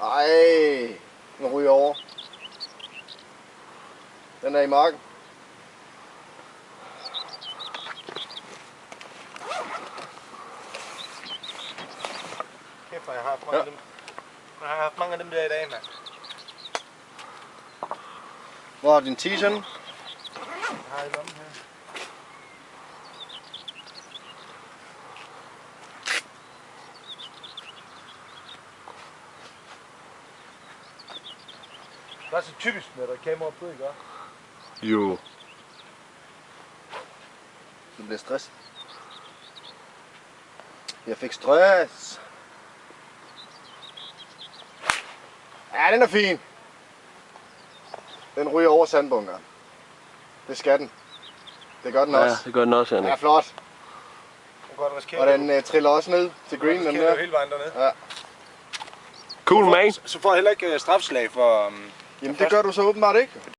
Ej, den ryger over. Den er i marken. Kæft, jeg har haft mange af dem. Jeg har haft mange af dem der i dag, mand. Hvor er din tis henne? Jeg har i lommen her. Det er så typisk med der kamera på, ikke? Jo. Du bliver stresset. Jeg fik stress. Ja, den er fin. Den ryger over sandbunkeren. Det skal den. Det gør den også. Ja, det gør den også, Jannik. Ja, flot. Og den den triller også ned til green, den der. hele vejen dernede. Ja. Cool, man. Så får jeg heller ikke strafslag for... Jamen det gør du så åbenbart ikke.